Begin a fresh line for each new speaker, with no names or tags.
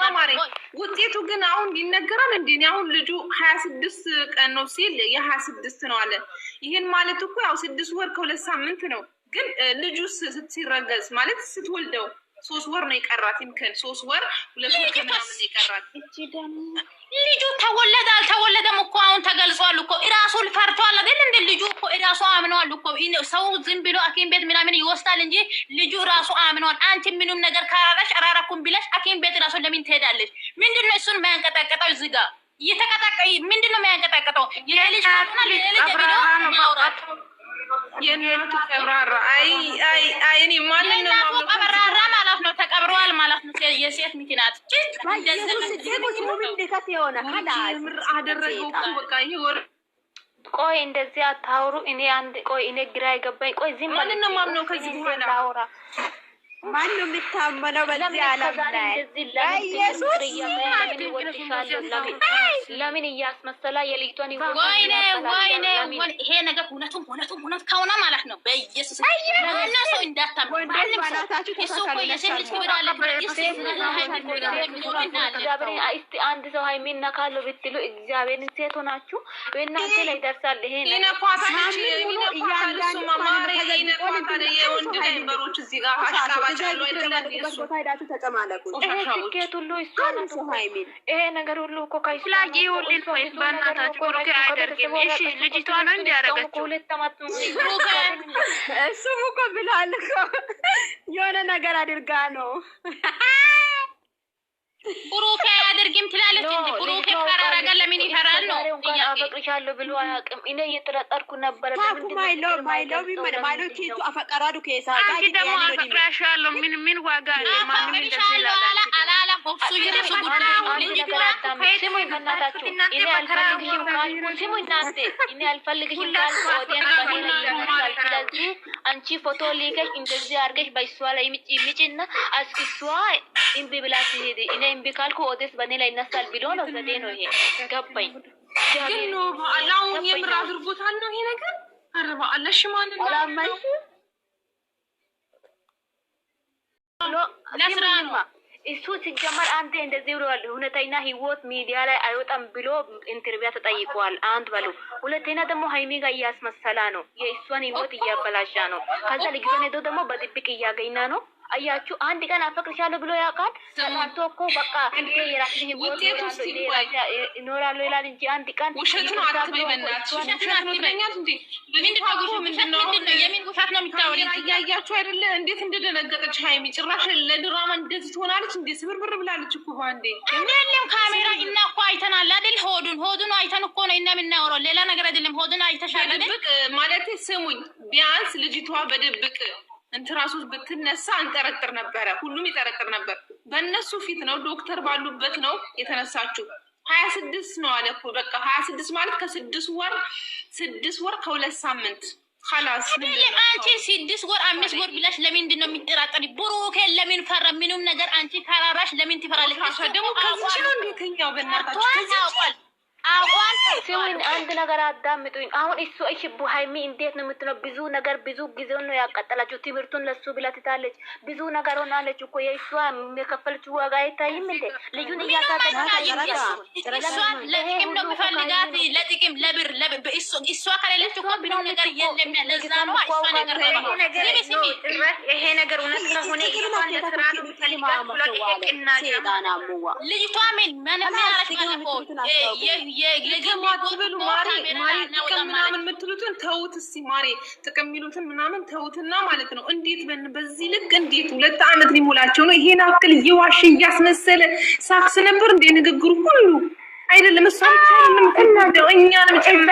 ነው ማለት ውጤቱ ግን አሁን ይነገራል እንዴ? አሁን ልጁ 26 ቀን ነው ሲል የ26 ነው አለ። ይሄን ማለት እኮ ያው 6 ወር ከ2 ሳምንት ነው። ግን ልጁስ ሲረገዝ ማለት ስትወልደው 3 ወር ነው የቀራት። ይምከን 3 ወር 2 ወር ከምናምን የቀራት። እቺ ደግሞ
ልጁ ተወለደ አልተወለደም እኮ አሁን ተገልጿል እኮ እራሱን ፈርቷል አይደል እንዴ? ልጁ እኮ እራሱ አምኗል እኮ። ሰው ዝም ብሎ ሐኪም ቤት ምናምን ይወስዳል እንጂ ልጁ ራሱ አምኗል። አንቺ ምንም ነገር ካራራሽ አራራኩም ቢለሽ ሐኪም ቤት ራሱ ለምን ትሄዳለሽ? ምንድነው እሱን ማንቀጣቀጣው? እዚህ ጋር እየተቀጣቀይ ምንድነው ማንቀጣቀጣው? የልጅ ማጥና ለልጅ ቢሎ ያወራል።
የእናቱ ቀብራራ አይ እኔ ማንን ነው
የማውቀው? ቀብራራ ማለት ነው ተቀብሯል ማለት ነው። የሴት ምክንያት
አደረገው እኮ በቃ ይወር።
ቆይ እንደዚህ አታውሩ። እኔ አንድ ቆይ እኔ ግራ ይገባኝ። ቆይ ዝም
ማንን ነው ማምነው? ከዚህ በኋላ
አውራ
ማን ነው የምታመነው በዚህ ዓለም ላይ?
ኢየሱስ ለምን እያስመሰላ የልጅቷን
ወይኔ ይሄ ነገር እውነቱም ከሆነ ማለት ነው በኢየሱስ እና ሰው እንዳታምኑ ማንም ሰው እሱ እኮ የሴት ልጅ ወዳለ
እስቲ አንድ ሰው ሃይሚና ካለው ብትሉ እግዚአብሔርን ሴት ሆናችሁ እናንተ ላይ ደርሳል። ይሄ ይሄ ነገር ሁሉ እኮ
ካይስላጂ ሁሉ በእናታችሁ ብሩክ አያደርግም። እሺ ልጅቷ ነው እንዲያረጋችሁ
ሁለት አመት
እሱም እኮ ብሏል እኮ የሆነ ነገር አድርጋ ነው።
ብሩክ አያደርግም ትላለች እንጂ ብሩክ ፈራራጋ ለምን ይፈራል ነው?
አፈቅርሻለሁ ብሎ አያውቅም። እኔ እየተጠረጠርኩ ነበር።
ማይለው ኪቱ አፈቀራዱ ከሳ ጋር
ደግሞ አፈቅራሻለሁ ምን ዋጋ አለ? ማንም እንደዚህ ይላል
አላላ ቦክሱ ይረሱ ጉዳይ
ስሙኝ በእናታችሁ እኔ አልፈልግሽም ካልኩ ስሙኝ እናንተ እኔ አልፈልግሽም ካልኩ ወዴን በሚል ይሆናል። ስለዚህ አንቺ ፎቶ ሊገሽ እንደዚህ አድርገሽ በእሷ ላይ ምጭና አስኪሷ እምቢ ብላ ትሄድ እኔ እምቢ ካልኩ ወዴስ በኔ ላይ ይነሳል ብሎ ነው። ዘዴ ነው ይሄ ገባኝ።
ግን ነው አላውን የምር አድርጎታል ነው ይሄ ነገር አረባ አለሽ ማለት ነው
አላማሽ
ለስራ ነው
እሱ ሲጀመር አንተ እንደዚህ ብሏል። እውነተኛ ህይወት ሚዲያ ላይ አይወጣም ብሎ ኢንተርቪው ተጠይቋል። አንድ በሉ ሁለተኛ ደግሞ ሃይሚ ጋር እያስመሰላ ነው። የእሷን ህይወት እያበላሻ ነው። ከዛ ልጅቷን ሄዶ ደግሞ በድብቅ እያገኘ ነው። አያችሁ አንድ ቀን አፈቅርሻለሁ ብሎ ያውቃል። ሰማንቶ እኮ በቃ የራስህ ህይወት ይኖራል ይላል እንጂ አንድ ቀን
ውሸቱን አትበይናችሁ። ውሸቱን አትበይኛል እንዴ? ምንድነው የምን ውሸት ነው የምታወሪው? ያያችሁ አይደለ እንዴት እንደደነገጠች ሃይሚ። ጭራሽ ለድራማ እንደዚህ ትሆናለች እንዴ? ስብርብር ብላለች እኮ ባንዴ።
አይደለም ካሜራ እና እኮ አይተናል አይደል? ሆዱን አይተን እኮ ነው እና የምናወራው ሌላ ነገር አይደለም። ሆዱን አይተሻል አይደል? በድብቅ
ማለት ስሙኝ፣ ቢያንስ ልጅቷ በድብቅ እንትራሱ ብትነሳ እንጠረጥር ነበረ። ሁሉም ይጠረጥር ነበር። በእነሱ ፊት ነው ዶክተር ባሉበት ነው የተነሳችው። 26 ነው አለ እኮ በቃ 26 ማለት ከ6 ወር ከ2 ሳምንት خلاص።
አንቺ 6 ወር 5 ወር ብለሽ ለምንድን ነው የሚጠራጠሪ? ብሩክ ለምን ፈራ? ምንም ነገር አንቺ ካራራሽ ለምን ትፈራለሽ?
ደግሞ ከዚህ ነው እንደተኛው በእናታችሁ ከዚህ
አቋል ሲሆን አንድ ነገር አዳምጡኝ። አሁን እሱ እሺ ሃይሚ እንዴት ነው የምትለው? ብዙ ነገር ብዙ ጊዜው ነው ያቃጠላችሁ። ትምህርቱን ለሱ ብላ ትታለች። ብዙ ነገር ሆናለች እኮ የእሷ የከፈለችው ዋጋ አይታይም እንዴ? ልጁን እያሳደገች
ለጥቅም ነው የሚፈልጋት፣ ለጥቅም ለብር እሷ ከሌለች እኮ ምንም ነገር የለም። ለዛ ነው እሷ ነገር
ይሄ ነገር እውነት ከሆነ ይሄን ለስራ ነው የምትፈልጋት ብሎ ይቅና
ልጅቷ ምን ያለች ማለት ነው
የግማትብሉ ማሪ ጥቅም ምናምን የምትሉትን ተውት እስቲ። ማሪ ጥቅም የሚሉትን ምናምን ተውትና ማለት ነው። እንዴት በዚህ ልክ እንዴት 2 አመት ሊሞላቸው ነው? ይሄን አክል እየዋሽ እያስመሰለ ሳክስ ነበር እንደ ንግግሩ ሁሉ አይደለም። እሷ ብቻ አይደለም እኛንም ጨምራ